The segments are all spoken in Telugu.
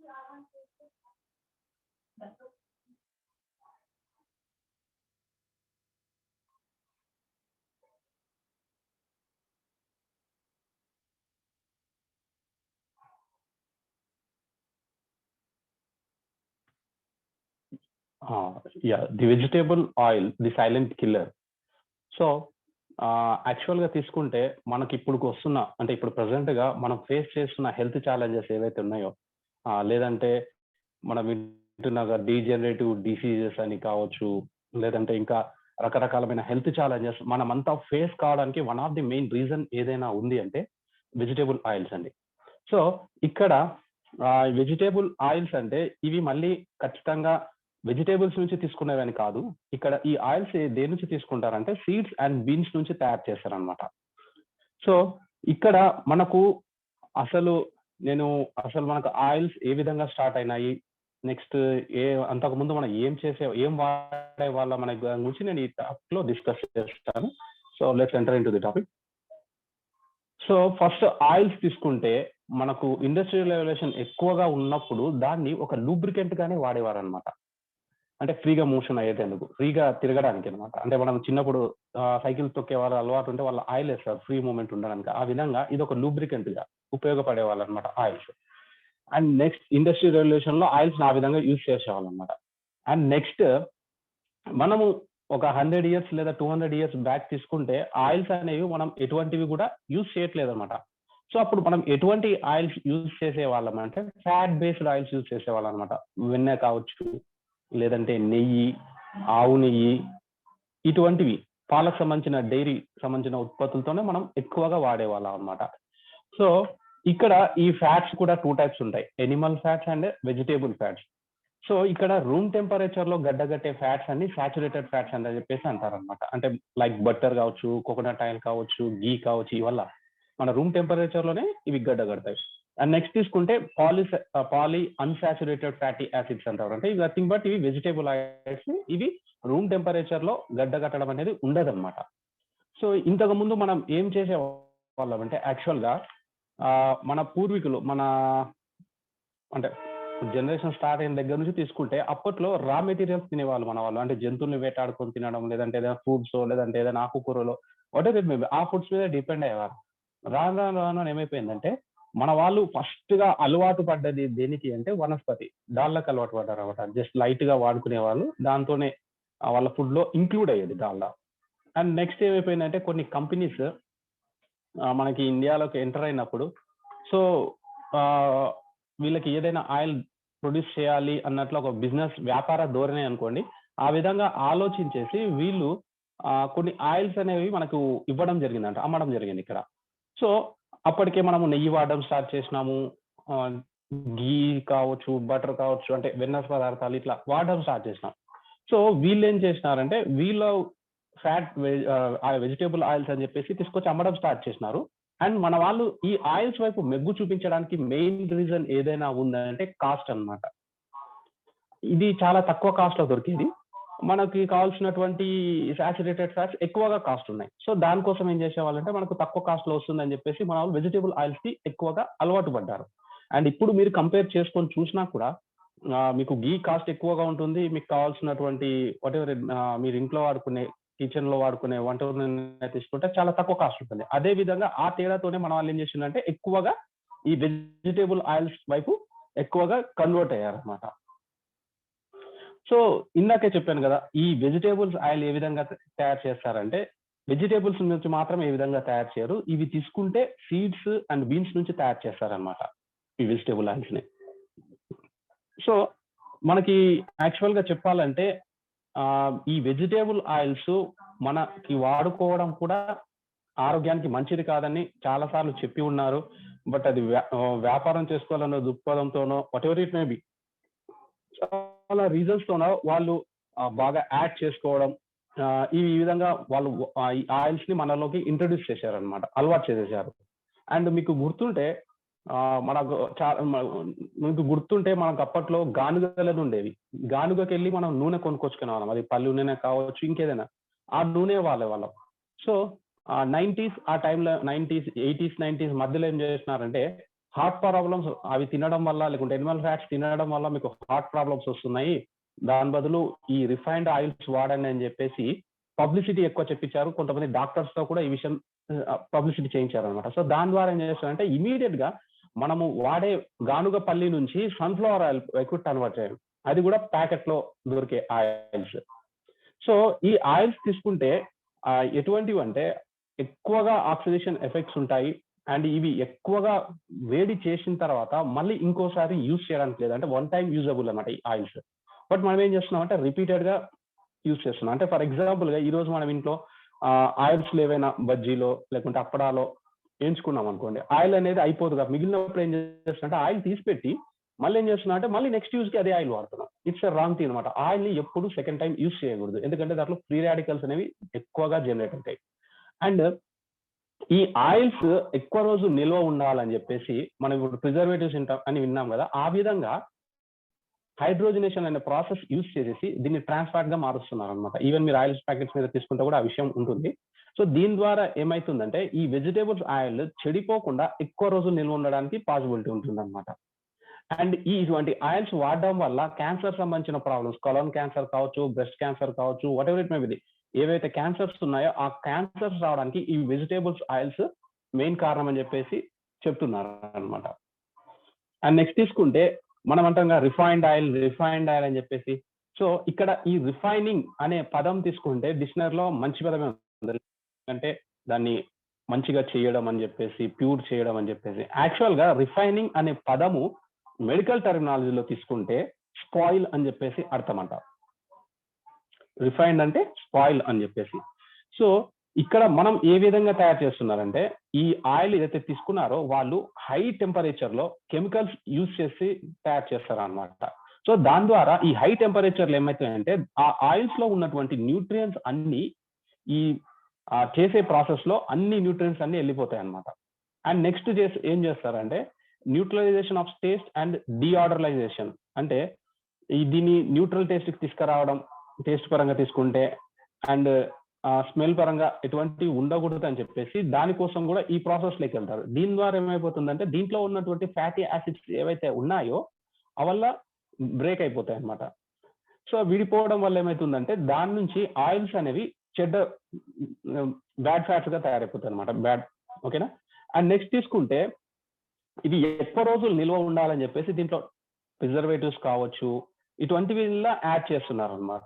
The vegetable oil, the silent killer. So యాక్చువల్గా తీసుకుంటే మనకి ఇప్పుడు వస్తున్న అంటే ఇప్పుడు ప్రజెంట్గా మనం ఫేస్ చేస్తున్న హెల్త్ ఛాలెంజెస్ ఏవైతే ఉన్నాయో లేదంటే మనం వింటున్నగా డీజనరేటివ్ డిసీజెస్ అని కావచ్చు, లేదంటే ఇంకా రకరకాలమైన హెల్త్ ఛాలెంజెస్ మనమంతా ఫేస్ కావడానికి one of the main reason ఏదైనా ఉంది అంటే వెజిటేబుల్ ఆయిల్స్ అండి. సో ఇక్కడ వెజిటేబుల్ ఆయిల్స్ అంటే ఇవి మళ్ళీ ఖచ్చితంగా వెజిటేబుల్స్ నుంచి తీసుకునేవని కాదు. ఇక్కడ ఈ ఆయిల్స్ దేని నుంచి తీసుకుంటారంటే సీడ్స్ అండ్ బీన్స్ నుంచి తయారు చేస్తారనమాట. సో ఇక్కడ మనకు అసలు మనకు ఆయిల్స్ ఏ విధంగా స్టార్ట్ అయినాయి, నెక్స్ట్ అంతకుముందు మనం ఏం వాడే వాళ్ళ మన గురించి నేను ఈ టాపిక్ లో డిస్కస్ చేస్తాను. So let's enter in to the topic. So first oils తీసుకుంటే మనకు ఇండస్ట్రియల్ రెవల్యూషన్ ఎక్కువగా ఉన్నప్పుడు దాన్ని ఒక లూబ్రికెంట్ గానే వాడేవారు అనమాట. అంటే ఫ్రీగా మోషన్ అయ్యేందుకు, ఫ్రీగా తిరగడానికి అనమాట. అంటే మనం చిన్నప్పుడు సైకిల్ తొక్కే వాళ్ళ అలవాటు ఉంటే వాళ్ళ ఆయిల్ వేస్తారు ఫ్రీ మూమెంట్ ఉండడానికి. ఆ విధంగా ఇది ఒక లూబ్రికెంట్ గా ఉపయోగపడే వాళ్ళు అనమాట oils. And next industrial revolution లో ఆయిల్స్ ఆ విధంగా యూజ్ చేసేవాళ్ళు అనమాట. అండ్ నెక్స్ట్ మనము ఒక 100 years లేదా 200 years బ్యాక్ తీసుకుంటే ఆయిల్స్ అనేవి మనం ఎటువంటివి కూడా యూజ్ చేయట్లేదు అనమాట. సో అప్పుడు మనం ఎటువంటి ఆయిల్స్ యూజ్ చేసేవాళ్ళం అంటే ఫ్యాట్ బేస్డ్ ఆయిల్స్ యూజ్ చేసేవాళ్ళం అనమాట. వెన్నె కావచ్చు, లేదంటే నెయ్యి, ఆవు నెయ్యి, ఇటువంటివి పాలకు సంబంధించిన డైరీ సంబంధించిన ఉత్పత్తులతోనే మనం ఎక్కువగా వాడేవాళ్ళం అనమాట. సో ఇక్కడ ఈ ఫ్యాట్స్ కూడా 2 types ఉంటాయి, Animal fats and vegetable fats. So ఇక్కడ రూమ్ టెంపరేచర్ లో గడ్డగట్టే ఫ్యాట్స్ అన్ని సాచురేటెడ్ ఫ్యాట్స్ అని చెప్పేసి అంటారనమాట. అంటే లైక్ బటర్ కావచ్చు, కోకోనట్ ఆయిల్ కావచ్చు, గీ కావచ్చు, ఇవల్ల మన రూమ్ టెంపరేచర్ లోనే ఇవి గడ్డగడతాయి. అండ్ నెక్స్ట్ తీసుకుంటే పాలీ అన్సాచురేటెడ్ ఫ్యాటీ యాసిడ్స్ అంటారు. అంటే ఇవి నథింగ్ బట్ ఇవి వెజిటేబుల్ ఆయిల్స్, ఇవి రూమ్ టెంపరేచర్ లో గడ్డగట్టడం అనేది ఉండదన్నమాట. సో ఇంతకు ముందు మనం ఏం చేసేవాళ్ళం అంటే యాక్చువల్ గా మన పూర్వీకులు అంటే జనరేషన్ స్టార్ట్ అయిన దగ్గర నుంచి తీసుకుంటే అప్పట్లో రా మెటీరియల్స్ తినేవాళ్ళు మన వాళ్ళు. అంటే జంతువుల్ని వేటాడుకొని తినడం, లేదంటే ఏదైనా ఫ్రూట్స్, లేదంటే ఏదైనా ఆకుకూరలో వాటెవర్ మేబీ ఆ ఫుడ్స్ మీద డిపెండ్ అయ్యేవారు. రాను రాను రాను ఏమైపోయిందంటే మన వాళ్ళు ఫస్ట్ గా అలవాటు పడ్డది దేనికి అంటే వనస్పతి, డాల్డాకి అలవాటు పడ్డారు అనమాట. జస్ట్ లైట్ గా వాడుకునే వాళ్ళు, దాంతోనే వాళ్ళ ఫుడ్ లో ఇంక్లూడ్ అయ్యేది డాల్డా. అండ్ నెక్స్ట్ ఏమైపోయిందంటే కొన్ని కంపెనీస్ మనకి ఇండియాలోకి ఎంటర్ అయినప్పుడు సో వీళ్ళకి ఏదైనా ఆయిల్ ప్రొడ్యూస్ చేయాలి అన్నట్లు ఒక బిజినెస్ వ్యాపార ధోరణి అనుకోండి, ఆ విధంగా ఆలోచించేసి వీళ్ళు కొన్ని ఆయిల్స్ అనేవి మనకు ఇవ్వడం జరిగిందంట, అమ్మడం జరిగింది ఇక్కడ. సో అప్పటికే మనము నెయ్యి వాడడం స్టార్ట్ చేసినాము, గీ కావచ్చు, బటర్ కావచ్చు, అంటే వెన్న పదార్థాలు ఇట్లా వాడడం స్టార్ట్ చేసినాం. సో వీళ్ళు ఏం చేసినారంటే వీళ్ళ ఫ్యాట్ వెజిటేబుల్ ఆయిల్స్ అని చెప్పేసి తీసుకొచ్చి అమ్మడం స్టార్ట్ చేసినారు. అండ్ మన వాళ్ళు ఈ ఆయిల్స్ వైపు మెగ్గు చూపించడానికి మెయిన్ రీజన్ ఏదైనా ఉందంటే కాస్ట్ అన్నమాట. ఇది చాలా తక్కువ కాస్ట్ లో దొరికేది, మనకి కావాల్సినటువంటి సాచురేటెడ్ ఫ్యాట్స్ ఎక్కువగా కాస్ట్ ఉన్నాయి. సో దానికోసం ఏం చేసేవాళ్ళంటే మనకు తక్కువ కాస్ట్ లో వస్తుందని చెప్పేసి మన వాళ్ళు వెజిటేబుల్ ఆయిల్స్ కి ఎక్కువగా అలవాటు పడ్డారు. అండ్ ఇప్పుడు మీరు కంపేర్ చేసుకొని చూసినా కూడా మీకు గీ కాస్ట్ ఎక్కువగా ఉంటుంది, మీకు కావాల్సినటువంటి వాటెవర్ మీరు ఇంట్లో వాడుకునే కిచెన్ లో వాడుకునే వంట తీసుకుంటే చాలా తక్కువ కాస్ట్ ఉంటుంది. అదే విధంగా ఆ తేడాతోనే మన వాళ్ళు ఏం చేసిందంటే ఎక్కువగా ఈ వెజిటేబుల్ ఆయిల్స్ వైపు ఎక్కువగా కన్వర్ట్ అయ్యారు అనమాట. సో ఇందాకే చెప్పాను కదా, ఈ వెజిటేబుల్స్ ఆయిల్ ఏ విధంగా తయారు చేస్తారంటే వెజిటేబుల్స్ నుంచి మాత్రం ఏ విధంగా తయారు చేయరు, ఇవి తీసుకుంటే సీడ్స్ అండ్ బీన్స్ నుంచి తయారు చేస్తారనమాట ఈ వెజిటేబుల్ ఆయిల్స్ ని. సో మనకి యాక్చువల్ గా చెప్పాలంటే ఈ వెజిటేబుల్ ఆయిల్స్ మనకి వాడుకోవడం కూడా ఆరోగ్యానికి మంచిది కాదని చాలా సార్లు చెప్పి ఉన్నారు. బట్ అది వ్యాపారం చేసుకోవాలన్న దృక్పథంతోనో వాటెవర్ ఇట్ మే బి చాలా రీజన్స్ తోనో వాళ్ళు బాగా యాడ్ చేసుకోవడం, ఈ విధంగా వాళ్ళు ఈ ఆయిల్స్ ని మనలోకి ఇంట్రడ్యూస్ చేశారనమాట, అలవాటు చేసేసారు. అండ్ మీకు గుర్తుంటే మనకు అప్పట్లో గానుగలను ఉండేవి, గానుగకి వెళ్ళి మనం నూనె కొనుక్కొచ్చుకునే వాళ్ళం, అది పల్లి నూనె కావచ్చు ఇంకేదైనా, ఆ నూనె వాళ్ళం. సో 90s ఆ టైంలో 90s 80s 90s మధ్యలో ఏం చేస్తున్నారంటే హార్ట్ ప్రాబ్లమ్స్ అవి తినడం వల్ల, లేకుంటే ఎనిమల్ ఫ్యాట్స్ తినడం వల్ల మీకు హార్ట్ ప్రాబ్లమ్స్ వస్తున్నాయి, దాని బదులు ఈ రిఫైన్డ్ ఆయిల్స్ వాడండి అని చెప్పేసి పబ్లిసిటీ ఎక్కువ చెప్పించారు. కొంతమంది డాక్టర్స్ తో కూడా ఈ విషయం పబ్లిసిటీ చేయించారు అనమాట. సో దాని ద్వారా ఏం చేస్తారంటే ఇమీడియట్ గా మనము వాడే గానుగ పల్లి నుంచి సన్ఫ్లవర్ ఆయిల్ ఎక్కువ కన్వర్ట్ చేయాలి. అది కూడా ప్యాకెట్ లో దొరికే ఆయిల్స్. సో ఈ ఆయిల్స్ తీసుకుంటే ఎటువంటివి అంటే ఎక్కువగా ఆక్సిడేషన్ ఎఫెక్ట్స్ ఉంటాయి. అండ్ ఇవి ఎక్కువగా వేడి చేసిన తర్వాత మళ్ళీ ఇంకోసారి యూజ్ చేయడానికి లేదు, అంటే వన్ టైం యూజబుల్ అనమాట ఈ ఆయిల్స్. బట్ మనం ఏం చేస్తున్నాం అంటే రిపీటెడ్ గా యూజ్ చేస్తున్నాం. అంటే ఫర్ ఎగ్జాంపుల్ గా ఈ రోజు మనం ఇంట్లో ఆయిల్స్ ఏవైనా బజ్జీలో లేకుంటే అప్పడాలో వేయించుకున్నాం అనుకోండి, ఆయిల్ అనేది అయిపోతుంది. మిగిలినప్పుడు ఏం చేస్తున్నా ఆయిల్ తీసిపెట్టి మళ్ళీ ఏం చేస్తున్నా అంటే మళ్ళీ నెక్స్ట్ యూజ్ కి అదే ఆయిల్ వాడుతున్నాం. ఇట్స్ రాంగ్ థింగ్ అనమాట. ఆయిల్ ని ఎప్పుడు సెకండ్ టైం యూజ్ చేయకూడదు, ఎందుకంటే దాంట్లో ఫ్రీ రాడికల్స్ అనేవి ఎక్కువగా జనరేట్ అవుతాయి. అండ్ ఈ ఆయిల్స్ ఎక్కువ రోజు నిల్వ ఉండాలని చెప్పేసి మనం ఇప్పుడు ప్రిజర్వేటివ్స్ అని విన్నాం కదా, ఆ విధంగా హైడ్రోజనేషన్ అనే ప్రాసెస్ యూజ్ చేసేసి దీన్ని ట్రాన్స్ ఫ్యాట్ గా మారుస్తున్నారు అనమాట. ఈవెన్ మీరు ఆయిల్స్ ప్యాకెట్స్ మీద తీసుకుంటే కూడా ఆ విషయం ఉంటుంది. సో దీని ద్వారా ఏమైతుందంటే ఈ వెజిటేబుల్స్ ఆయిల్ చెడిపోకుండా ఎక్కువ రోజులు నిల్వ ఉండడానికి పాసిబిలిటీ ఉంటుంది అనమాట. అండ్ ఇటువంటి ఆయిల్స్ వాడడం వల్ల క్యాన్సర్ సంబంధించిన ప్రాబ్లమ్స్, కొలన్ క్యాన్సర్ కావచ్చు, బ్రెస్ట్ క్యాన్సర్ కావచ్చు, what ever it may B, ఏవైతే క్యాన్సర్స్ ఉన్నాయో ఆ క్యాన్సర్స్ రావడానికి ఈ వెజిటేబుల్స్ ఆయిల్స్ మెయిన్ కారణం అని చెప్పేసి చెప్తున్నారు అనమాట. అండ్ నెక్స్ట్ తీసుకుంటే మనం అంటాం రిఫైన్డ్ ఆయిల్ అని చెప్పేసి. సో ఇక్కడ ఈ రిఫైనింగ్ అనే పదం తీసుకుంటే డిక్షనరీలో మంచి పదమే ఉంది, అంటే దాన్ని మంచిగా చేయడం అని చెప్పేసి, ప్యూర్ చేయడం అని చెప్పేసి. యాక్చువల్ గా రిఫైనింగ్ అనే పదము మెడికల్ టెర్మినాలజీలో తీసుకుంటే స్పాయిల్ అని చెప్పేసి అర్థం అంట. రిఫైన్డ్ అంటే స్పాయిల్ అని చెప్పేసి. సో ఇక్కడ మనం ఏ విధంగా తయారు చేస్తున్నారంటే ఈ ఆయిల్ ఏదైతే తీసుకున్నారో వాళ్ళు హై టెంపరేచర్ లో కెమికల్స్ యూజ్ చేసి తయారు చేస్తారు అనమాట. సో దాని ద్వారా ఈ హై టెంపరేచర్లు ఏమవుతాయంటే ఆ ఆయిల్స్ లో ఉన్నటువంటి న్యూట్రియంట్స్ అన్ని ఈ చేసే ప్రాసెస్ లో అన్ని న్యూట్రియంట్స్ అన్ని వెళ్ళిపోతాయి అనమాట. అండ్ నెక్స్ట్ ఏం చేస్తారంటే న్యూట్రలైజేషన్ ఆఫ్ టేస్ట్ అండ్ డిఆర్డరైజేషన్, అంటే దీన్ని న్యూట్రల్ టేస్ట్ కి తీసుకురావడం, టేస్ట్ పరంగా తీసుకుంటే, అండ్ స్మెల్ పరంగా ఎటువంటి ఉండకూడదు అని చెప్పేసి దానికోసం కూడా ఈ ప్రాసెస్ లోకి వెళ్తారు. దీని ద్వారా ఏమైపోతుందంటే దీంట్లో ఉన్నటువంటి ఫ్యాటీ యాసిడ్స్ ఏవైతే ఉన్నాయో అవల్ల బ్రేక్ అయిపోతాయి అనమాట. సో విడిపోవడం వల్ల ఏమైతుందంటే దాని నుంచి ఆయిల్స్ అనేవి చెడ్డ బ్యాడ్ ఫ్యాట్స్ గా తయారైపోతాయి అనమాట. బ్యాడ్, ఓకేనా. అండ్ నెక్స్ట్ తీసుకుంటే ఇది ఎక్కువ రోజులు నిల్వ ఉండాలని చెప్పేసి దీంట్లో ప్రిజర్వేటివ్స్ కావచ్చు ఇటువంటివి యాడ్ చేస్తున్నారు అనమాట.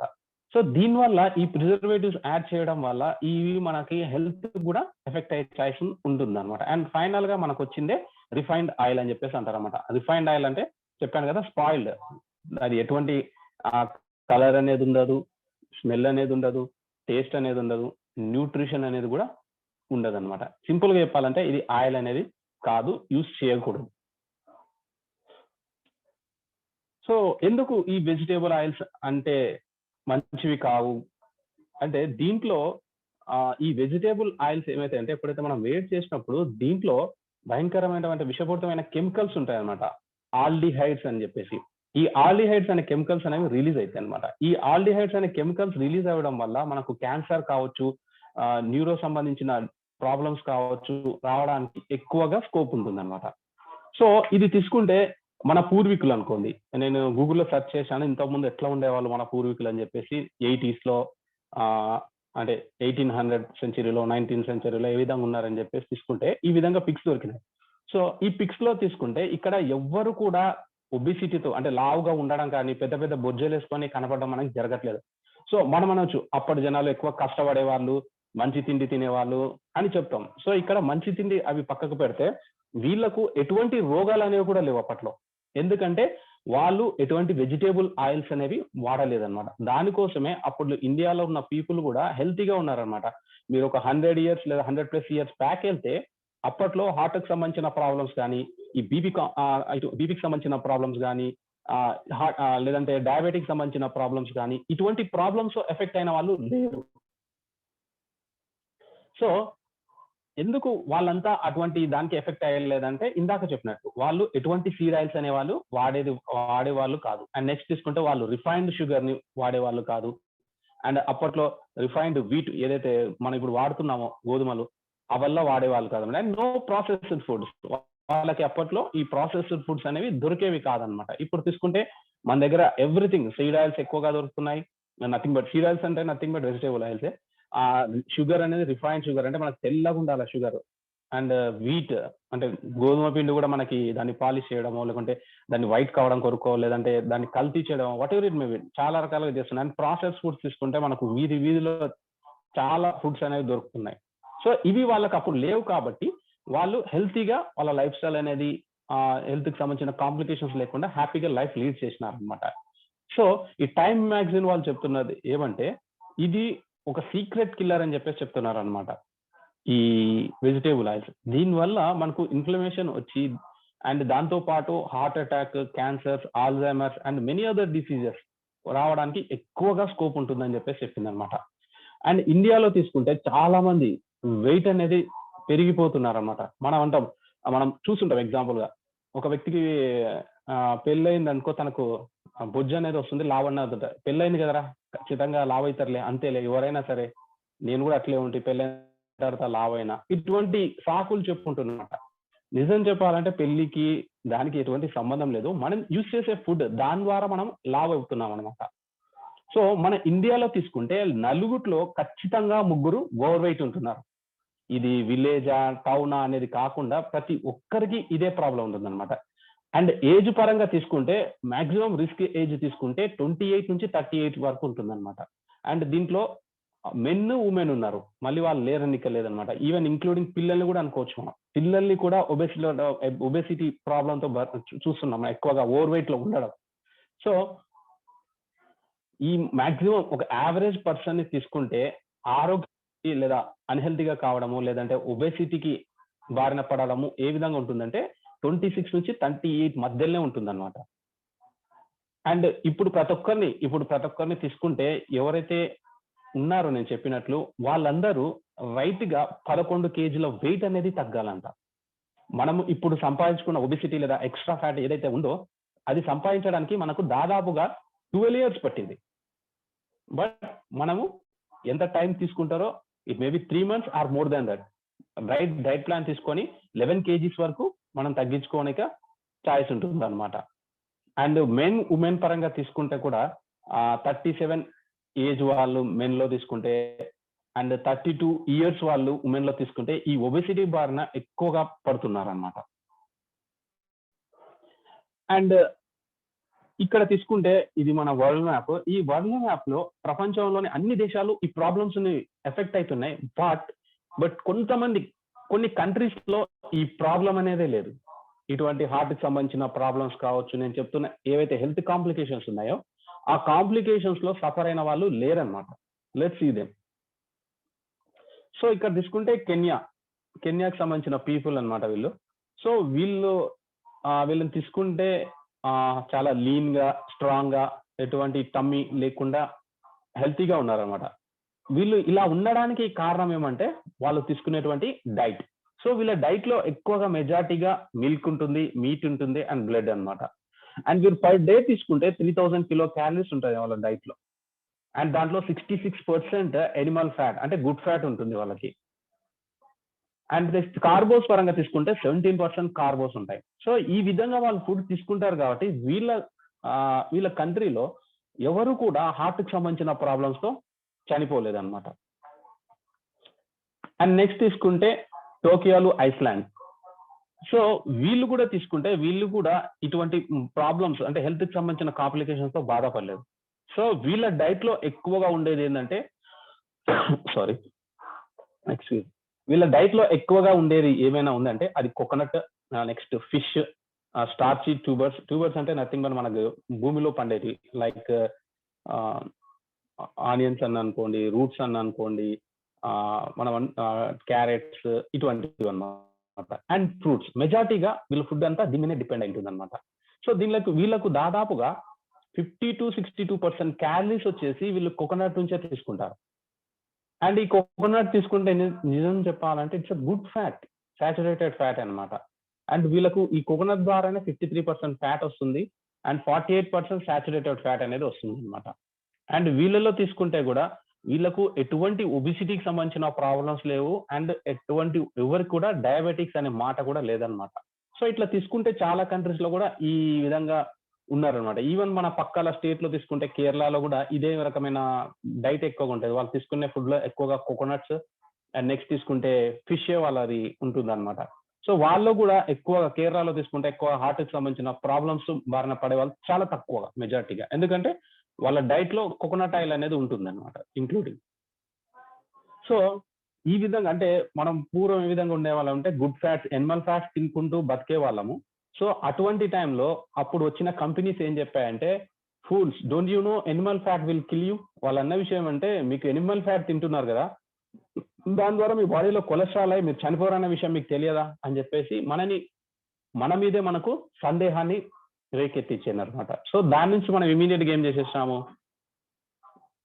సో దీనివల్ల ఈ ప్రిజర్వేటివ్స్ యాడ్ చేయడం వల్ల ఇవి మనకి హెల్త్ కూడా ఎఫెక్ట్ అయ్యే ఛాయిస్ ఉంటుంది అనమాట. అండ్ ఫైనల్ గా మనకు వచ్చిందే రిఫైన్డ్ ఆయిల్ అని చెప్పేసి అంటారు అనమాట. రిఫైన్డ్ ఆయిల్ అంటే చెప్పాను కదా స్పాయిల్డ్, అది ఎటువంటి కలర్ అనేది ఉండదు, స్మెల్ అనేది ఉండదు, టేస్ట్ అనేది ఉండదు, న్యూట్రిషన్ అనేది కూడా ఉండదు అనమాట. సింపుల్ గా చెప్పాలంటే ఇది ఆయిల్ అనేది కాదు, యూజ్ చేయకూడదు. సో ఎందుకు ఈ వెజిటేబుల్ ఆయిల్స్ అంటే మంచివి కావు అంటే దీంట్లో ఈ వెజిటేబుల్ ఆయిల్స్ ఏమైతే అంటే ఎప్పుడైతే మనం వేడి చేసినప్పుడు దీంట్లో భయంకరమైనటువంటి విషపూరితమైన కెమికల్స్ ఉంటాయి అనమాట, ఆల్డిహైడ్స్ అని చెప్పేసి. ఈ ఆల్డిహైడ్స్ అనే కెమికల్స్ అనేవి రిలీజ్ అవుతాయి అనమాట. ఈ ఆల్డిహైడ్స్ అనే కెమికల్స్ రిలీజ్ అవ్వడం వల్ల మనకు క్యాన్సర్ కావచ్చు, న్యూరో సంబంధించిన ప్రాబ్లమ్స్ కావచ్చు రావడానికి ఎక్కువగా స్కోప్ ఉంటుంది అనమాట. సో ఇది తీసుకుంటే మన పూర్వీకులు అనుకోండి, నేను గూగుల్లో సెర్చ్ చేశాను ఇంతకుముందు ఎట్లా ఉండేవాళ్ళు మన పూర్వీకులు అని చెప్పేసి. 80s లో అంటే 1800 సెంచరీలో 19th సెంచరీలో ఏ విధంగా ఉన్నారని చెప్పేసి తీసుకుంటే ఈ విధంగా పిక్స్ దొరికినాయి. సో ఈ పిక్స్ లో తీసుకుంటే ఇక్కడ ఎవ్వరు కూడా ఒబిసిటీతో అంటే లావుగా ఉండడం కానీ పెద్ద పెద్ద బొజ్జలు వేసుకొని కనపడడం మనకి జరగట్లేదు. సో మనం అనొచ్చు అప్పటి జనాలు ఎక్కువ కష్టపడే వాళ్ళు, మంచి తిండి తినేవాళ్ళు అని చెప్తాం. సో ఇక్కడ మంచి తిండి అవి పక్కకు పెడితే వీళ్లకు ఎటువంటి రోగాలు అనేవి కూడా లేవు అప్పట్లో, ఎందుకంటే వాళ్ళు ఎటువంటి వెజిటేబుల్ ఆయిల్స్ అనేవి వాడలేదన్నమాట. దానికోసమే అప్పుడు ఇండియాలో ఉన్న పీపుల్ కూడా హెల్తీగా ఉన్నారనమాట. మీరు ఒక 100 years లేదా 100+ years బ్యాక్ వెళ్తే అప్పట్లో హార్ట్ కి సంబంధించిన ప్రాబ్లమ్స్ కానీ, ఈ బీపీకి సంబంధించిన ప్రాబ్లమ్స్ కానీ, లేదంటే డయాబెటిక్ సంబంధించిన ప్రాబ్లమ్స్ కానీ ఇటువంటి ప్రాబ్లమ్స్ ఎఫెక్ట్ అయిన వాళ్ళు లేరు. సో ఎందుకు వాళ్ళంతా అటువంటి దానికి ఎఫెక్ట్ అయ్యలేదంటే ఇందాక చెప్పినట్టు వాళ్ళు ఎటువంటి సీడ్ ఆయిల్స్ అనే వాళ్ళు వాడేవాళ్ళు కాదు. అండ్ నెక్స్ట్ తీసుకుంటే వాళ్ళు రిఫైన్డ్ షుగర్ ని వాడేవాళ్ళు కాదు. అండ్ అప్పట్లో రిఫైన్డ్ వీట్ ఏదైతే మనం ఇప్పుడు వాడుతున్నామో గోధుమలు అవల్ల వాడేవాళ్ళు కాదు. అండ్ నో ప్రాసెస్డ్ ఫుడ్స్, వాళ్ళకి అప్పట్లో ఈ ప్రాసెస్డ్ ఫుడ్స్ అనేవి దొరికేవి కాదనమాట. ఇప్పుడు తీసుకుంటే మన దగ్గర ఎవ్రీథింగ్ సీడ్ ఆయిల్స్ ఎక్కువగా దొరుకుతున్నాయి. నథింగ్ బట్ సీడ్ ఆయిల్స్ అంటే నథింగ్ బట్ వెజిటేబుల్ ఆయిల్సే. షుగర్ అనేది రిఫైన్డ్ షుగర్ అంటే మనకు తెల్లగా ఉండాలి షుగర్. అండ్ వీట్ అంటే గోధుమ పిండి కూడా మనకి దాన్ని పాలిష్ చేయడమో, లేకుంటే దాన్ని వైట్ కావడం కొరకో, లేదంటే దాన్ని కల్తీ చేయడం, what ever it may B, చాలా రకాలుగా చేస్తున్నాయి. అండ్ ప్రాసెస్ ఫుడ్స్ తీసుకుంటే మనకు వీధిలో చాలా ఫుడ్స్ అనేవి దొరుకుతున్నాయి. సో ఇవి వాళ్ళకి అప్పుడు లేవు కాబట్టి వాళ్ళు హెల్తీగా వాళ్ళ లైఫ్ స్టైల్ అనేది హెల్త్ కి సంబంధించిన కాంప్లికేషన్స్ లేకుండా హ్యాపీగా లైఫ్ లీడ్ చేసినారు అనమాట. సో ఈ టైమ్ మ్యాగజైన్ వాళ్ళు చెప్తున్నది ఏమంటే ఇది ఒక సీక్రెట్ కిల్లర్ అని చెప్పేసి చెప్తున్నారు అనమాట, ఈ వెజిటేబుల్ ఆయిల్స్. దీనివల్ల మనకు ఇన్ఫ్లమేషన్ వచ్చి అండ్ దాంతో పాటు heart attack, cancers, Alzheimer's and many other diseases రావడానికి ఎక్కువగా స్కోప్ ఉంటుందని చెప్పేసి చెప్పింది అనమాట. అండ్ ఇండియాలో తీసుకుంటే చాలా మంది వెయిట్ అనేది పెరిగిపోతున్నారు అనమాట. మనం చూస్తుంటాం ఎగ్జాంపుల్ గా, ఒక వ్యక్తికి పెళ్ళయింది అనుకో, తనకు బొజ్జు అనేది వస్తుంది, లావన్న పెళ్ళయింది కదరా ఖచ్చితంగా లావ్ అవుతారులే, అంతేలే ఎవరైనా సరే, నేను కూడా అట్లే ఉంటే పెళ్ళైన తర్వాత లావ్ అయినా, ఇటువంటి సాకులు చెప్పుకుంటున్నమాట. నిజం చెప్పాలంటే పెళ్లికి దానికి ఎటువంటి సంబంధం లేదు. మనం యూజ్ చేసే ఫుడ్ దాని ద్వారా మనం లావ్ అవుతున్నాం అనమాట. సో మన ఇండియాలో తీసుకుంటే నలుగురిలో ఖచ్చితంగా 3 ఓవర్ వెయిట్ ఉంటున్నారు. ఇది విలేజా టౌనా అనేది కాకుండా ప్రతి ఒక్కరికి ఇదే ప్రాబ్లం ఉంటుందన్నమాట. అండ్ ఏజ్ పరంగా తీసుకుంటే మాక్సిమం రిస్క్ ఏజ్ తీసుకుంటే 28 నుంచి 38 వరకు ఉంటుందన్నమాట. అండ్ దీంట్లో మెన్ ఉమెన్ ఉన్నారు, మళ్ళీ వాళ్ళు లేరనిక లేదనమాట. ఈవెన్ ఇంక్లూడింగ్ పిల్లల్ని కూడా అనుకోవచ్చు మనం. పిల్లల్ని కూడా ఒబెసిటీ ప్రాబ్లంతో చూస్తున్నాం ఎక్కువగా, ఓవర్ వెయిట్ లో ఉండడం. సో ఈ మాక్సిమం ఒక యావరేజ్ పర్సన్ ని తీసుకుంటే ఆరోగ్య లేదా అన్హెల్తీగా కావడము, లేదంటే ఒబెసిటీకి బారిన పడడము ఏ విధంగా ఉంటుందంటే 26 నుంచి 38 మధ్యలోనే ఉంటుందన్నమాట. అండ్ ఇప్పుడు ప్రతి ఒక్కరిని తీసుకుంటే ఎవరైతే ఉన్నారో నేను చెప్పినట్లు వాళ్ళందరూ రైట్ గా 11 కేజీల వెయిట్ అనేది తగ్గాలంట. మనము ఇప్పుడు సంపాదించుకున్న ఒబెసిటీ లేదా ఎక్స్ట్రా ఫ్యాట్ ఏదైతే ఉందో అది సంపాదించడానికి మనకు దాదాపుగా 12 years పట్టింది. బట్ మనము ఎంత టైం తీసుకుంటారో, it maybe 3 months or more than that, diet plan తీసుకొని 11 kgs వరకు మనం తగ్గించుకోనిక ఛాయిస్ ఉంటుంది అనమాట. అండ్ మెన్ ఉమెన్ పరంగా తీసుకుంటే కూడా 37 ఏజ్ వాళ్ళు మెన్ లో తీసుకుంటే అండ్ 32 years వాళ్ళు ఉమెన్ లో తీసుకుంటే ఈ ఒబెసిటీ బారిన ఎక్కువగా పడుతున్నారు అనమాట. అండ్ ఇక్కడ తీసుకుంటే ఇది మన వరల్డ్ మ్యాప్. ఈ వరల్డ్ మ్యాప్ లో ప్రపంచంలోని అన్ని దేశాలు ఈ ప్రాబ్లమ్స్ ని ఎఫెక్ట్ అవుతున్నాయి. బట్ కొన్ని కంట్రీస్ లో ఈ ప్రాబ్లం అనేదే లేదు. ఇటువంటి హార్ట్ కి సంబంధించిన ప్రాబ్లమ్స్ కావచ్చు, నేను చెప్తున్న ఏవైతే హెల్త్ కాంప్లికేషన్స్ ఉన్నాయో ఆ కాంప్లికేషన్స్ లో సఫర్ అయిన వాళ్ళు లేరనమాట. Let's see them. సో ఇక్కడ తీసుకుంటే కెన్యాకి సంబంధించిన పీపుల్ అనమాట వీళ్ళు. సో వీళ్ళని తీసుకుంటే చాలా లీన్ గా, స్ట్రాంగ్ గా, ఎటువంటి టమ్మీ లేకుండా హెల్తీగా ఉన్నారనమాట. వీళ్ళు ఇలా ఉండడానికి కారణం ఏమంటే వాళ్ళు తీసుకునేటువంటి డైట్. సో వీళ్ళ డైట్ లో ఎక్కువగా మెజారిటీగా మిల్క్ ఉంటుంది, మీట్ ఉంటుంది అండ్ బ్లడ్ అనమాట. అండ్ వీళ్ళు పర్ డే తీసుకుంటే 3000 kilocalories ఉంటాయి వాళ్ళ డైట్ లో. అండ్ దాంట్లో 66% ఎనిమల్ ఫ్యాట్ అంటే గుడ్ ఫ్యాట్ ఉంటుంది వాళ్ళకి. అండ్ కార్బోస్ పరంగా తీసుకుంటే 17% కార్బోస్ ఉంటాయి. సో ఈ విధంగా వాళ్ళు ఫుడ్ తీసుకుంటారు కాబట్టి వీళ్ళ కంట్రీలో ఎవరు కూడా హార్ట్ కి సంబంధించిన ప్రాబ్లమ్స్ తో చనిపోలేదన్నమాట. అండ్ నెక్స్ట్ తీసుకుంటే టోకియోలు, ఐస్లాండ్. సో వీళ్ళు కూడా తీసుకుంటే వీళ్ళు కూడా ఇటువంటి ప్రాబ్లమ్స్ అంటే హెల్త్ కి సంబంధించిన కాంప్లికేషన్స్ తో బాధపడలేదు. సో వీళ్ళ డైట్ లో ఎక్కువగా ఉండేది ఏంటంటే వీళ్ళ డైట్ లో ఎక్కువగా ఉండేది ఏమైనా ఉందంటే అది coconut, next fish, starchy tubers అంటే నథింగ్ బట్ మనకు భూమిలో పండేది, లైక్ ఆనియన్స్ అని అనుకోండి, రూట్స్ అని అనుకోండి, మనం క్యారెట్స్, ఇటువంటివి అన్నమాట. And fruits. మెజారిటీగా వీళ్ళ ఫుడ్ అంతా దీని మీద డిపెండ్ అయి ఉంటుంది అనమాట. సో వీళ్ళకు దాదాపుగా 50 to 62% క్యాలరీస్ వచ్చేసి వీళ్ళు కోకోనట్ నుంచే తీసుకుంటారు. అండ్ ఈ కోకోనట్ తీసుకుంటే నిజం చెప్పాలంటే it's a good fat, saturated fat అనమాట. అండ్ వీళ్ళకు ఈ కోకోనట్ ద్వారానే 53% ఫ్యాట్ వస్తుంది అండ్ 48% సాచురేటెడ్ ఫ్యాట్ అనేది వస్తుంది అనమాట. అండ్ వీళ్ళలో తీసుకుంటే కూడా వీళ్ళకు ఎటువంటి ఒబిసిటీకి సంబంధించిన ప్రాబ్లమ్స్ లేవు అండ్ ఎవరికి కూడా డయాబెటిక్స్ అనే మాట కూడా లేదనమాట. సో ఇట్లా తీసుకుంటే చాలా కంట్రీస్ లో కూడా ఈ విధంగా ఉన్నారనమాట. ఈవెన్ మన పక్కల స్టేట్ లో తీసుకుంటే కేరళలో కూడా ఇదే రకమైన డైట్ ఎక్కువగా ఉంటుంది. వాళ్ళు తీసుకునే ఫుడ్ లో ఎక్కువగా కోకోనట్స్ అండ్ నెక్స్ట్ తీసుకుంటే ఫిష్ వాళ్ళది ఉంటుంది అనమాట. సో వాళ్ళు కూడా ఎక్కువగా కేరళలో తీసుకుంటే ఎక్కువ హార్ట్ కి సంబంధించిన ప్రాబ్లమ్స్ బారిన పడే వాళ్ళు చాలా తక్కువగా మెజారిటీగా. ఎందుకంటే వాళ్ళ డైట్ లో కోకోనట్ ఆయిల్ అనేది ఉంటుంది అనమాట ఇంక్లూడింగ్. సో ఈ విధంగా అంటే మనం పూర్వం ఏ విధంగా ఉండేవాళ్ళం అంటే గుడ్ ఫ్యాట్స్, ఎనిమల్ ఫ్యాట్స్ తినుకుంటూ బతికే వాళ్ళము. సో అటువంటి టైంలో అప్పుడు వచ్చిన కంపెనీస్ ఏం చెప్పాయంటే, fools don't you know animal fat will kill you. వాళ్ళు అన్న విషయం అంటే, మీకు ఎనిమల్ ఫ్యాట్ తింటున్నారు కదా, దాని ద్వారా మీ బాడీలో కొలెస్ట్రాల్ అయ్యి మీరు చనిపోరన్న విషయం మీకు తెలియదా అని చెప్పేసి మన మీదే మనకు సందేహాన్ని రేకెత్తించాను అనమాట. సో దాని నుంచి మనం ఇమీడియట్ గా ఏం చేసేసాము,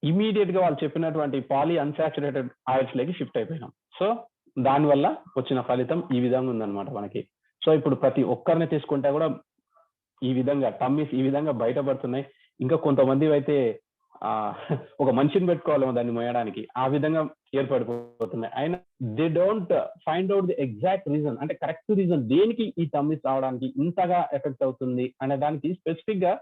ఇమీడియట్ గా వాళ్ళు చెప్పినటువంటి పాలీ అన్సాచురేటెడ్ ఆయిల్స్ లోకి షిఫ్ట్ అయిపోయినాం. సో దానివల్ల వచ్చిన ఫలితం ఈ విధంగా ఉందన్నమాట మనకి. సో ఇప్పుడు ప్రతి ఒక్కరిని తీసుకుంటే కూడా ఈ విధంగా టమ్మీస్ ఈ విధంగా బయటపడుతున్నాయి. ఇంకా కొంతమంది అయితే ఒక మనిషిని పెట్టుకోవాలేమో దాన్ని మోయడానికి, ఆ విధంగా ఏర్పడిపోతున్నాయి. అయినా they don't find out the exact reason, అంటే కరెక్ట్ రీజన్ దేనికి ఈ టమ్మీస్ రావడానికి ఇంతగా ఎఫెక్ట్ అవుతుంది అనే దానికి స్పెసిఫిక్ గా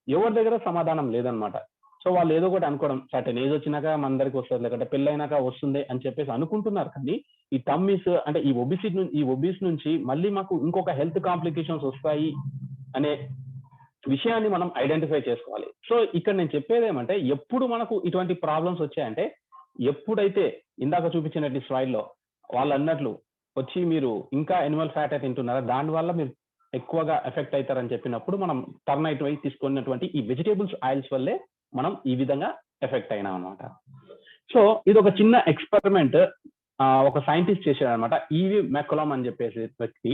ఎవరి దగ్గర సమాధానం లేదనమాట. సో వాళ్ళు ఏదో ఒకటి అనుకోవడం, సర్టెన్ ఏజ్ వచ్చినాక మనందరికి వస్తుంది, లేకపోతే పెళ్ళైనాక వస్తుంది అని చెప్పేసి అనుకుంటున్నారు. కానీ ఈ టమ్మీస్ అంటే ఈ ఒబిస్ నుంచి మళ్ళీ మాకు ఇంకొక హెల్త్ కాంప్లికేషన్స్ వస్తాయి అనే విషయాన్ని మనం ఐడెంటిఫై చేసుకోవాలి. సో ఇక్కడ నేను చెప్పేది ఏమంటే, ఎప్పుడు మనకు ఇటువంటి ప్రాబ్లమ్స్ వచ్చాయంటే, ఎప్పుడైతే ఇందాక చూపించినట్టు స్లైడ్ లో వాళ్ళు అన్నట్లు వచ్చి మీరు ఇంకా ఎనిమల్ ఫ్యాట్ అయితే తింటున్నారా, దానివల్ల మీరు ఎక్కువగా ఎఫెక్ట్ అవుతారని చెప్పినప్పుడు మనం టర్న్ అయిపోయి తీసుకున్నటువంటి ఈ వెజిటేబుల్స్ ఆయిల్స్ వల్లే మనం ఈ విధంగా ఎఫెక్ట్ అయినాం అనమాట. సో ఇది ఒక చిన్న ఎక్స్పెరిమెంట్ ఒక సైంటిస్ట్ చేశాడు అనమాట, ఈవి మెక్కొలమ్ అని చెప్పేసి వ్యక్తి.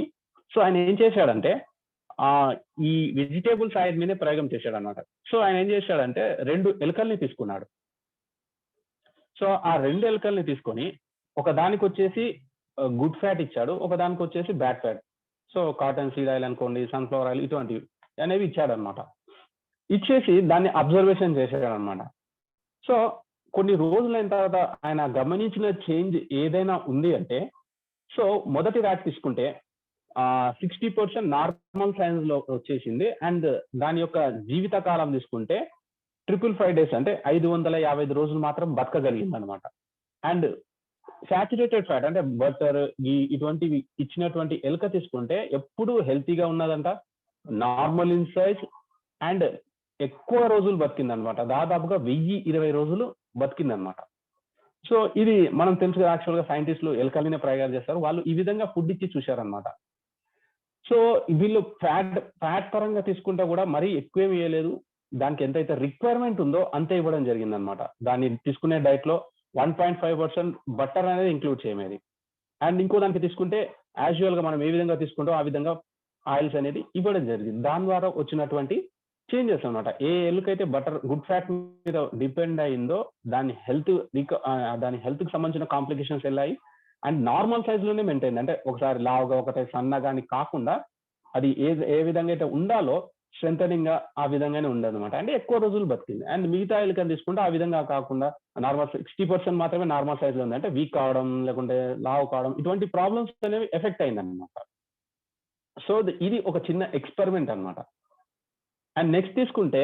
సో ఆయన ఏం చేశాడంటే ఈ వెజిటేబుల్స్ ఆయిల్ మీదే ప్రయోగం చేశాడు అనమాట. సో ఆయన ఏం చేశాడంటే 2 ఎలుకల్ని తీసుకున్నాడు. సో ఆ 2 ఎలుకల్ని తీసుకొని ఒక దానికి వచ్చేసి గుడ్ ఫ్యాట్ ఇచ్చాడు, ఒక దానికి వచ్చేసి bad fat. So cotton seed oil అనుకోండి, సన్ఫ్లవర్ ఆయిల్ ఇటువంటివి అనేవి ఇచ్చాడు అనమాట. ఇచ్చేసి దాన్ని అబ్జర్వేషన్ చేశాడు అనమాట. సో కొన్ని రోజులైన తర్వాత ఆయన గమనించిన చేంజ్ ఏదైనా ఉంది అంటే, సో మొదటి ర్యాట్ తీసుకుంటే 60% నార్మల్ సైజ్ లో వచ్చేసింది. అండ్ దాని యొక్క జీవిత కాలం తీసుకుంటే 555 days అంటే 555 రోజులు మాత్రం బతకగలిగింది అనమాట. అండ్ సాచురేటెడ్ ఫ్యాట్ అంటే బటర్ ఇటువంటివి ఇచ్చినటువంటి ఎలుక తీసుకుంటే ఎప్పుడు హెల్తీగా ఉన్నదంట, నార్మల్ ఇన్ సైజ్ అండ్ ఎక్కువ రోజులు బతికింది అనమాట. దాదాపుగా 1020 రోజులు బతికింది అనమాట. సో ఇది మనం తెలుసు, యాక్చువల్ గా సైంటిస్టులు ఎలుకలనే ప్రయోగాలు చేస్తారు, వాళ్ళు ఈ విధంగా ఫుడ్ ఇచ్చి చూశారనమాట. సో వీళ్ళు ఫ్యాట్ పరంగా తీసుకుంటే కూడా మరీ ఎక్కువ ఏమి ఇవ్వలేదు, దానికి ఎంతైతే రిక్వైర్మెంట్ ఉందో అంతే ఇవ్వడం జరిగింది అనమాట. దాన్ని తీసుకునే డైట్ లో 1.5% బటర్ అనేది ఇంక్లూడ్ చేయమేది. అండ్ ఇంకో దానికి తీసుకుంటే యాజువల్ గా మనం ఏ విధంగా తీసుకుంటాం ఆ విధంగా ఆయిల్స్ అనేది ఇవ్వడం జరిగింది. దాని ద్వారా వచ్చినటువంటి చేంజెస్ అనమాట. ఏ ఎలుకైతే బటర్ గుడ్ ఫ్యాట్ మీద డిపెండ్ అయిందో దాని హెల్త్ కి సంబంధించిన కాంప్లికేషన్స్ వెళ్ళాయి. అండ్ నార్మల్ సైజ్ లోనే మెయింటైన్, అంటే ఒకసారి లావుగా ఒకసారి సన్నగా అని కాకుండా అది ఏ విధంగా అయితే ఉండాలో స్ట్రెంథనింగ్ గా ఆ విధంగానే ఉండదన్నమాట. అంటే ఎక్కువ రోజులు బతికింది. అండ్ మిగతా ఎలుకని తీసుకుంటే ఆ విధంగా కాకుండా నార్మల్ 60% మాత్రమే నార్మల్ సైజ్ లో ఉంది, అంటే వీక్ కావడం లేకుంటే లావు కావడం ఇటువంటి ప్రాబ్లమ్స్ అనేవి ఎఫెక్ట్ అయింది అనమాట. సో ఇది ఒక చిన్న ఎక్స్పెరిమెంట్ అనమాట. అండ్ నెక్స్ట్ తీసుకుంటే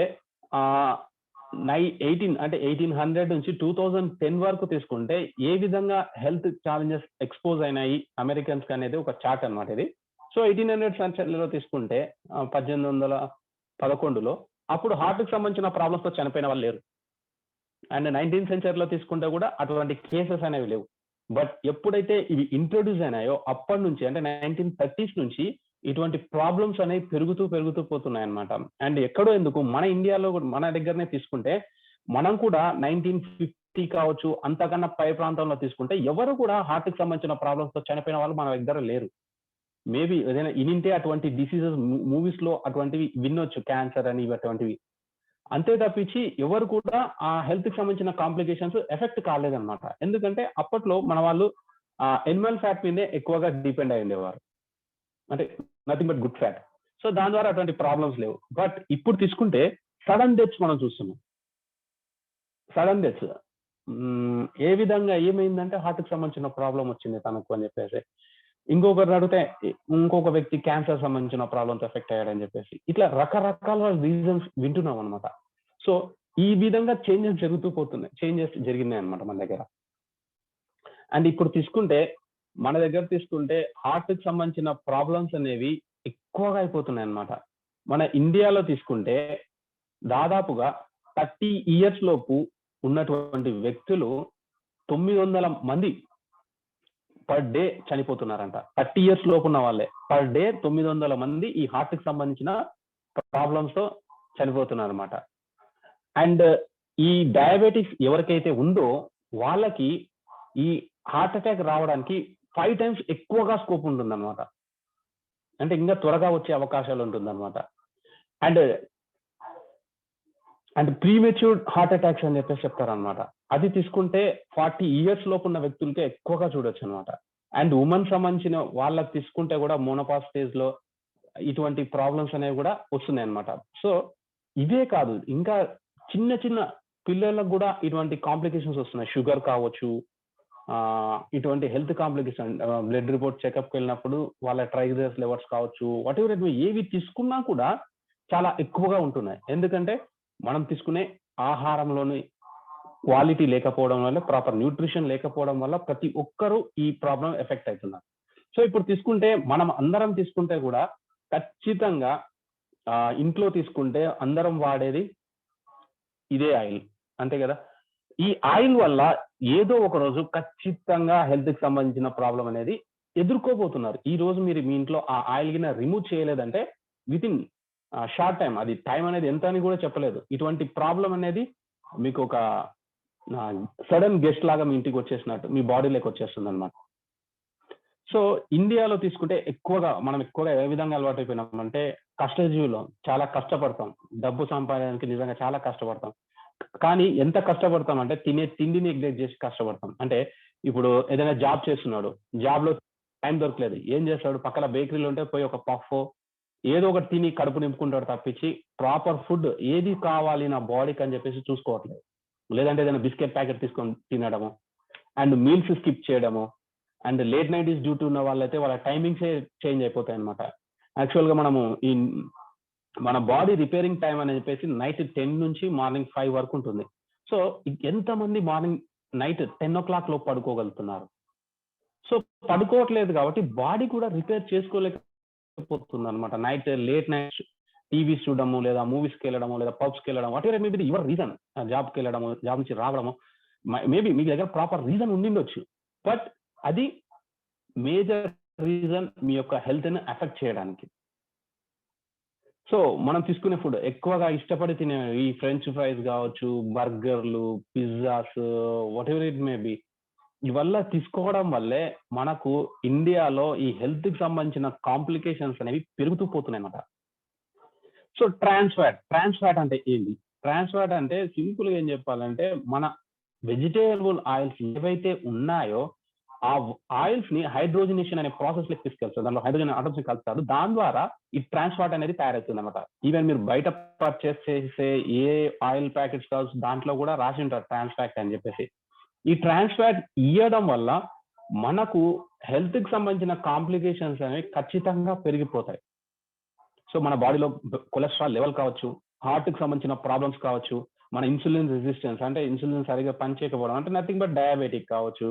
1800 నుంచి 2010 వరకు తీసుకుంటే ఏ విధంగా హెల్త్ ఛాలెంజెస్ ఎక్స్పోజ్ అయినాయి అమెరికన్స్ కి అనేది ఒక చార్ట్ అనమాట ఇది. సో 1800 సెంచరీలో తీసుకుంటే 1811లో అప్పుడు హార్ట్ కి సంబంధించిన ప్రాబ్లమ్స్ తో చనిపోయిన వాళ్ళు లేరు. అండ్ 19th సెంచరీలో తీసుకుంటే కూడా అటువంటి కేసెస్ అనేవి లేవు. బట్ ఎప్పుడైతే ఇవి ఇంట్రొడ్యూస్ అయినాయో అప్పటి నుంచి, అంటే 1930s నుంచి ఇటువంటి ప్రాబ్లమ్స్ అనేవి పెరుగుతూ పోతున్నాయి అనమాట. అండ్ ఎక్కడో ఎందుకు మన ఇండియాలో మన దగ్గరనే తీసుకుంటే మనం కూడా 1950 కావచ్చు అంతకన్నా పై ప్రాంతంలో తీసుకుంటే ఎవరు కూడా హార్ట్ కి సంబంధించిన ప్రాబ్లమ్స్ తో చనిపోయిన వాళ్ళు మన దగ్గర లేరు. మేబీ ఏదైనా ఇనింటే అటువంటి డిసీజెస్ మూవీస్ లో అటువంటివి వినొచ్చు, క్యాన్సర్ అని అటువంటివి. అంతే తప్పించి ఎవరు కూడా ఆ హెల్త్ కి సంబంధించిన కాంప్లికేషన్స్ ఎఫెక్ట్ కాలేదన్నమాట. ఎందుకంటే అప్పట్లో మన వాళ్ళు ఎనిమల్ ఫ్యాట్ మీదే ఎక్కువగా డిపెండ్ అయి ఉండేవారు, అంటే nothing but good fat. So దాని ద్వారా అటువంటి ప్రాబ్లమ్స్ లేవు. బట్ ఇప్పుడు తీసుకుంటే సడన్ డెత్స్ మనం చూస్తున్నాం. సడన్ డెత్స్ ఏ విధంగా ఏమైందంటే హార్ట్ కి సంబంధించిన ప్రాబ్లం వచ్చింది తనకు అని చెప్పేసి. ఇంకొకరిని అడిగితే ఇంకొక వ్యక్తి క్యాన్సర్ సంబంధించిన ప్రాబ్లంతో ఎఫెక్ట్ అయ్యాడని చెప్పేసి ఇట్లా రకరకాల రీజన్స్ వింటున్నాం అనమాట. సో ఈ విధంగా చేంజెస్ జరిగినాయి అనమాట మన దగ్గర. అండ్ ఇప్పుడు మన దగ్గర తీసుకుంటే హార్ట్ కి సంబంధించిన ప్రాబ్లమ్స్ అనేవి ఎక్కువగా అయిపోతున్నాయి అనమాట. మన ఇండియాలో తీసుకుంటే దాదాపుగా 30 ఇయర్స్ లోపు ఉన్నటువంటి వ్యక్తులు 900 మంది పర్ డే చనిపోతున్నారంట. 30 ఇయర్స్ లోపు ఉన్న వాళ్ళే పర్ డే 900 మంది ఈ హార్ట్ కి సంబంధించిన ప్రాబ్లమ్స్ తో చనిపోతున్నారు అనమాట. అండ్ ఈ డయాబెటిక్స్ ఎవరికైతే ఉందో వాళ్ళకి ఈ హార్ట్ అటాక్ రావడానికి 5 times ఎక్కువగా స్కోప్ ఉంటుంది అనమాట. అంటే ఇంకా త్వరగా వచ్చే అవకాశాలు ఉంటుంది అనమాట. అండ్ ప్రీమెచ్యూర్ హార్ట్ అటాక్స్ అని చెప్పేసి చెప్తారనమాట. అది తీసుకుంటే 40 ఇయర్స్ లోపు ఉన్న వ్యక్తులకే ఎక్కువగా చూడొచ్చు అనమాట. అండ్ ఉమెన్ సంబంధించిన వాళ్ళకి తీసుకుంటే కూడా మోనోపాజ్ స్టేజ్ లో ఇటువంటి ప్రాబ్లమ్స్ అనేవి కూడా వస్తున్నాయి అనమాట. సో ఇదే కాదు, ఇంకా చిన్న చిన్న పిల్లలకు కూడా ఇటువంటి కాంప్లికేషన్స్ వస్తున్నాయి. షుగర్ కావచ్చు, ఇటువంటి హెల్త్ కాంప్లికేషన్, బ్లడ్ రిపోర్ట్ చెకప్కి వెళ్ళినప్పుడు వాళ్ళ ట్రైగ్లిసరైడ్స్ లెవెల్స్ కావచ్చు, వాట్ ఎవర్ ఏవి తీసుకున్నా కూడా చాలా ఎక్కువగా ఉంటున్నాయి. ఎందుకంటే మనం తీసుకునే ఆహారంలోని క్వాలిటీ లేకపోవడం వల్ల, ప్రాపర్ న్యూట్రిషన్ లేకపోవడం వల్ల ప్రతి ఒక్కరూ ఈ ప్రాబ్లం ఎఫెక్ట్ అవుతున్నారు. సో ఇప్పుడు తీసుకుంటే మనం అందరం తీసుకుంటే కూడా ఖచ్చితంగా ఇంట్లో తీసుకుంటే అందరం వాడేది ఇదే ఆయిల్, అంతే కదా. ఈ ఆయిల్ వల్ల ఏదో ఒక రోజు ఖచ్చితంగా హెల్త్ కి సంబంధించిన ప్రాబ్లం అనేది ఎదుర్కోబోతున్నారు. ఈ రోజు మీరు మీ ఇంట్లో ఆ ఆయిల్ గిన రిమూవ్ చేయలేదంటే విత్ ఇన్ షార్ట్ టైం, అది టైం అనేది ఎంత అని కూడా చెప్పలేదు, ఇటువంటి ప్రాబ్లం అనేది మీకు ఒక సడన్ గెస్ట్ లాగా మీ ఇంటికి వచ్చేసినట్టు మీ బాడీలోకి వచ్చేస్తుంది అనమాట. సో ఇండియాలో తీసుకుంటే మనం ఎక్కువగా ఏ విధంగా అలవాటు అయిపోయినామంటే కష్టజీవులం, చాలా కష్టపడతాం, డబ్బు సంపాదించడానికి నిజంగా చాలా కష్టపడతాం. కానీ ఎంత కష్టపడతాం అంటే తినే తిండిని నెగ్లెక్ట్ చేసి కష్టపడతాం. అంటే ఇప్పుడు ఏదైనా జాబ్ చేస్తున్నాడు, జాబ్ లో టైం దొరకలేదు, ఏం చేస్తాడు, పక్కన బేకరీలో ఉంటే పోయి ఒక పఫ్ ఏదో ఒకటి తిని కడుపు నింపుకుంటాడు తప్పించి ప్రాపర్ ఫుడ్ ఏది కావాలి నా బాడీకి అని చెప్పేసి చూసుకోవట్లేదు. లేదంటే ఏదైనా బిస్కెట్ ప్యాకెట్ తీసుకొని తినడము, అండ్ మీల్స్ స్కిప్ చేయడము, అండ్ లేట్ నైట్ డ్యూటీ ఉన్న వాళ్ళైతే వాళ్ళ టైమింగ్సే చేంజ్ అయిపోతాయి అనమాట. యాక్చువల్గా మనము మన బాడీ రిపేరింగ్ టైం అని చెప్పేసి నైట్ 10 నుంచి మార్నింగ్ 5 వరకు ఉంటుంది. సో ఎంతమంది నైట్ 10 o'clock లోపు పడుకోగలుగుతున్నారు? సో పడుకోవట్లేదు కాబట్టి బాడీ కూడా రిపేర్ చేసుకోలేకపోతుంది అనమాట. లేట్ నైట్ టీవీస్ చూడడము, లేదా మూవీస్కి వెళ్ళడము, లేదా పబ్స్కి వెళ్ళడం, what ever maybe your reason, జాబ్కి వెళ్ళడము, జాబ్ నుంచి రావడము, మేబీ మీ దగ్గర ప్రాపర్ రీజన్ ఉండిండొచ్చు, బట్ అది మేజర్ రీజన్ మీ యొక్క హెల్త్ ని ఎఫెక్ట్ చేయడానికి. సో మనం తీసుకునే ఫుడ్ ఎక్కువగా ఇష్టపడి తినే ఈ ఫ్రెంచ్ ఫ్రైస్ కావచ్చు, బర్గర్లు, pizzas, whatever it may be, ఇవల్ల తీసుకోవడం వల్లే మనకు ఇండియాలో ఈ హెల్త్ కి సంబంధించిన కాంప్లికేషన్స్ అనేవి పెరుగుతూ పోతున్నాయి అన్నమాట. సో ట్రాన్స్ ఫ్యాట్ అంటే ఏంటి? ట్రాన్స్ ఫ్యాట్ అంటే సింపుల్ గా ఏం చెప్పాలంటే మన వెజిటేబుల్ ఆయిల్స్ ఏవైతే ఉన్నాయో ఆ ఆయిల్స్ ని హైడ్రోజనేషన్ అనే ప్రాసెస్ లెక్క తీసుకెళ్తారు. దాంట్లో హైడ్రోజన్ ఆటమ్స్ కలుపుతారు, దాని ద్వారా ఈ ట్రాన్స్ ఫ్యాట్ అనేది తయారవుతుంది అనమాట. ఈవెన్ మీరు బయట పర్చేస్ చేసే ఏ ఆయిల్ ప్యాకెట్స్ కావచ్చు దాంట్లో కూడా రాసి ఉంటారు ట్రాన్స్ ఫ్యాట్ అని చెప్పేసి. ఈ ట్రాన్స్ ఫ్యాట్ ఇవ్వడం వల్ల మనకు హెల్త్ కి సంబంధించిన కాంప్లికేషన్స్ అనేవి ఖచ్చితంగా పెరిగిపోతాయి. సో మన బాడీలో కొలెస్ట్రాల్ లెవెల్ కావచ్చు, హార్ట్ కి సంబంధించిన ప్రాబ్లమ్స్ కావచ్చు, మన ఇన్సులిన్ రెసిస్టెన్స్ అంటే ఇన్సులిన్ సరిగా పనిచేయకపోవడం అంటే నథింగ్ బట్ డయాబెటిక్ కావచ్చు,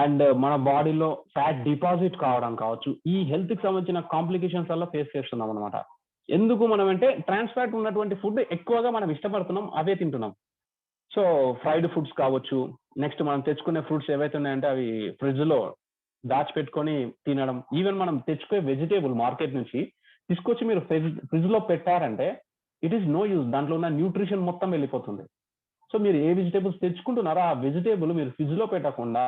అండ్ మన బాడీలో ఫ్యాట్ డిపాజిట్ కావడం కావచ్చు, ఈ హెల్త్ కి సంబంధించిన కాంప్లికేషన్స్ వల్ల ఫేస్ చేస్తున్నాం అనమాట. ఎందుకు మనం అంటే ట్రాన్స్ ఫ్యాట్ ఉన్నటువంటి ఫుడ్ ఎక్కువగా మనం ఇష్టపడుతున్నాం, అవే తింటున్నాం. సో ఫ్రైడ్ ఫుడ్స్ కావచ్చు, నెక్స్ట్ మనం తెచ్చుకునే ఫ్రూట్స్ ఏవైతే ఉన్నాయంటే అవి ఫ్రిడ్జ్ లో దాచిపెట్టుకొని తినడం, ఈవెన్ మనం తెచ్చుకునే వెజిటేబుల్ మార్కెట్ నుంచి తీసుకొచ్చి మీరు ఫ్రిడ్జ్ లో పెట్టారంటే ఇట్ ఈస్ నో యూజ్, దాంట్లో ఉన్న న్యూట్రిషన్ మొత్తం వెళ్ళిపోతుంది. సో మీరు ఏ వెజిటేబుల్స్ తెచ్చుకుంటున్నారో ఆ వెజిటేబుల్ మీరు ఫ్రిడ్జ్ లో పెట్టకుండా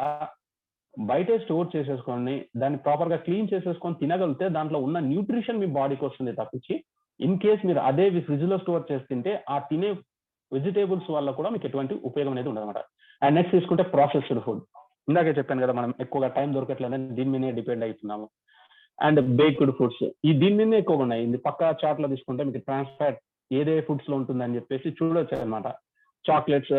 బయటే స్టోర్ చేసేసుకొని దాన్ని ప్రాపర్ గా క్లీన్ చేసేసుకొని తినగలిగితే దాంట్లో ఉన్న న్యూట్రిషన్ మీ బాడీకి వస్తుంది తప్పించి, ఇన్ కేస్ మీరు అదే ఫ్రిడ్జ్ లో స్టోర్ చేసి తింటే ఆ తినే వెజిటేబుల్స్ వల్ల కూడా మీకు ఎటువంటి ఉపయోగం అనేది ఉండదు అనమాట. అండ్ నెక్స్ట్ తీసుకుంటే ప్రాసెస్డ్ ఫుడ్, ఇందాకే చెప్పాను కదా మనం ఎక్కువగా టైం దొరకట్లేదని దీని మీదే డిపెండ్ అవుతున్నాము. అండ్ బేక్డ్ ఫుడ్స్ ఈ దీని మీదే ఎక్కువగా ఉన్నాయి. ఇది పక్క చార్ట్ లో తీసుకుంటే మీకు ట్రాన్స్ ఫ్యాట్ ఏదే ఫుడ్స్ లో ఉంటుందని చెప్పేసి చూడొచ్చు అనమాట. చాక్లెట్స్,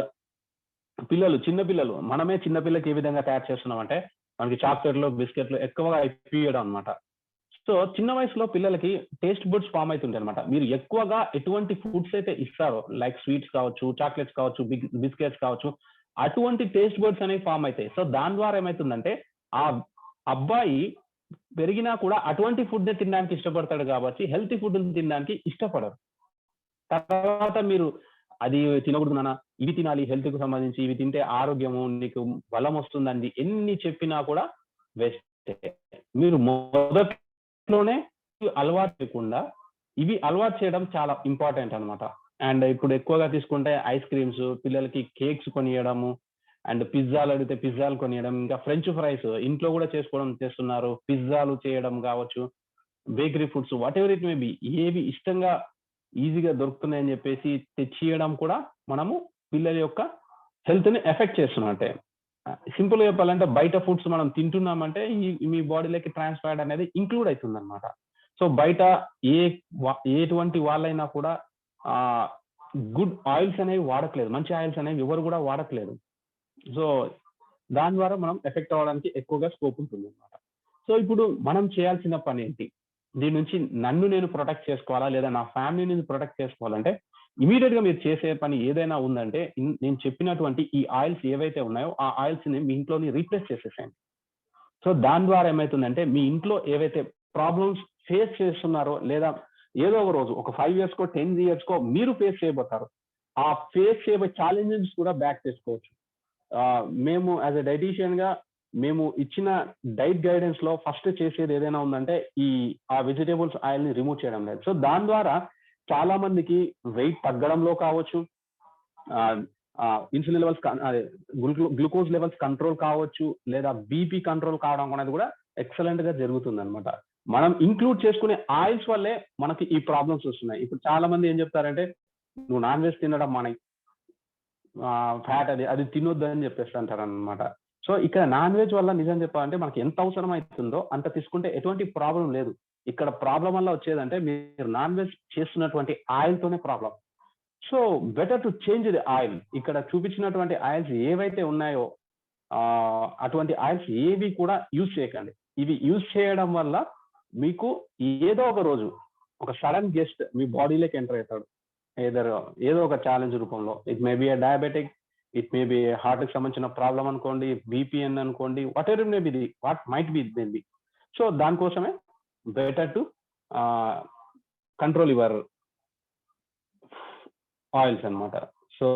చిన్నపిల్లలు మనమే చిన్నపిల్లకి ఏ విధంగా తయారు చేస్తున్నాం అంటే మనకి చాక్లెట్లు బిస్కెట్లు ఎక్కువగా ఇప్పియడం అనమాట. సో చిన్న వయసులో పిల్లలకి టేస్ట్ బుడ్స్ ఫామ్ అవుతుంటాయి అనమాట. మీరు ఎక్కువగా ఎటువంటి ఫుడ్స్ అయితే ఇస్తారో లైక్ స్వీట్స్ కావచ్చు, చాక్లెట్స్ కావచ్చు, బిస్కెట్స్ కావచ్చు, అటువంటి టేస్ట్ బర్డ్స్ అనేవి ఫామ్ అవుతాయి. సో దాని ద్వారా ఏమవుతుందంటే ఆ అబ్బాయి పెరిగినా కూడా అటువంటి ఫుడ్ తినడానికి ఇష్టపడతాడు కాబట్టి హెల్తీ ఫుడ్ తినడానికి ఇష్టపడరు. తర్వాత మీరు అది తినకూడదు నాన్న, ఇవి తినాలి హెల్త్ కు సంబంధించి, ఇవి తింటే ఆరోగ్యము నీకు బలం వస్తుందండి ఎన్ని చెప్పినా కూడా వేస్ట్. మీరు మొదట్లోనే అలవాటు చేయకుండా ఇవి అలవాటు చేయడం చాలా ఇంపార్టెంట్ అనమాట. అండ్ ఇప్పుడు ఎక్కువగా తీసుకుంటే ఐస్ క్రీమ్స్, పిల్లలకి కేక్స్ కొనియడము, అండ్ పిజ్జాలు అడిగితే పిజ్జాలు కొనియడం, ఇంకా ఫ్రెంచ్ ఫ్రైస్ ఇంట్లో కూడా చేసుకోవడం చేస్తున్నారు. పిజ్జాలు చేయడం కావచ్చు, bakery foods what ever it may B, ఏవి ఇష్టంగా ఈజీగా దొరుకుతున్నాయని చెప్పేసి తెచ్చియడం కూడా మనము పిల్లల యొక్క హెల్త్ ని ఎఫెక్ట్ చేస్తున్నట్టే. సింపుల్ గా చెప్పాలంటే బయట ఫుడ్స్ మనం తింటున్నామంటే మీ బాడీలోకి ట్రాన్స్ఫర్డ్ అనేది ఇంక్లూడ్ అవుతుంది అనమాట. సో బయట ఎటువంటి వాళ్ళైనా కూడా గుడ్ ఆయిల్స్ అనేవి వాడట్లేదు, మంచి ఆయిల్స్ అనేవి ఎవరు కూడా వాడట్లేదు. సో దాని ద్వారా మనం ఎఫెక్ట్ అవ్వడానికి ఎక్కువగా స్కోప్ ఉంటుంది అనమాట. సో ఇప్పుడు మనం చేయాల్సిన పని ఏంటి? దీని నుంచి నన్ను నేను ప్రొటెక్ట్ చేసుకోవాలా లేదా నా ఫ్యామిలీని ప్రొటెక్ట్ చేసుకోవాలంటే ఇమీడియట్ గా మీరు చేసే పని ఏదైనా ఉందంటే నేను చెప్పినటువంటి ఈ ఆయిల్స్ ఏవైతే ఉన్నాయో ఆ ఆయిల్స్ ని మీ ఇంట్లోని రీప్లేస్ చేసేసేయండి. సో దాని ద్వారా ఏమవుతుందంటే మీ ఇంట్లో ఏవైతే ప్రాబ్లమ్స్ ఫేస్ చేస్తున్నారో లేదా ఏదో ఒక రోజు ఒక 5 years కో 10 years కో మీరు ఫేస్ చేయబోతారు. ఆ ఫేస్ చేయబోయే ఛాలెంజెస్ కూడా బ్యాక్ చేసుకోవచ్చు. మేము యాజ్ ఎ డైటీషియన్ గా మేము ఇచ్చిన డైట్ గైడెన్స్ లో ఫస్ట్ చేసేది ఏదైనా ఉందంటే ఆ వెజిటేబుల్స్ ఆయిల్ ని రిమూవ్ చేయడం లేదు. సో దాని ద్వారా చాలా మందికి వెయిట్ తగ్గడంలో కావచ్చు, insulin levels glucose levels control కావచ్చు, లేదా బీపీ కంట్రోల్ కావడం అనేది కూడా ఎక్సలెంట్ గా జరుగుతుంది అనమాట. మనం ఇంక్లూడ్ చేసుకునే ఆయిల్స్ వల్లే మనకి ఈ ప్రాబ్లమ్స్ వస్తున్నాయి. ఇప్పుడు చాలా మంది ఏం చెప్తారంటే నువ్వు నాన్ వెజ్ తినడం మానేయ్, ఫ్యాట్ అది తినొద్దు అని చెప్పేసి అంటారు అనమాట. సో ఇక్కడ నాన్ వెజ్ వల్ల నిజం చెప్పాలంటే మనకి ఎంత అవసరం అవుతుందో అంత తీసుకుంటే ఎటువంటి ప్రాబ్లం లేదు. ఇక్కడ ప్రాబ్లం వల్ల వచ్చేదంటే మీరు నాన్ వెజ్ చేస్తున్నటువంటి ఆయిల్ తోనే problem. So better to change the oil. ఇక్కడ చూపించినటువంటి ఆయిల్స్ ఏవైతే ఉన్నాయో అటువంటి ఆయిల్స్ ఏవి కూడా యూజ్ చేయకండి. ఇవి యూజ్ చేయడం వల్ల మీకు ఏదో ఒక రోజు ఒక సడన్ గెస్ట్ మీ బాడీలోకి ఎంటర్ అవుతాడు. ఏదో ఒక ఛాలెంజ్ రూపంలో. It may be diabetic, it may be heart కి సంబంధించిన ప్రాబ్లం అనుకోండి, బీపీఎన్ అనుకోండి, whatever may be what might be may be. So దానికోసమే better to control your oils అనమాట. సో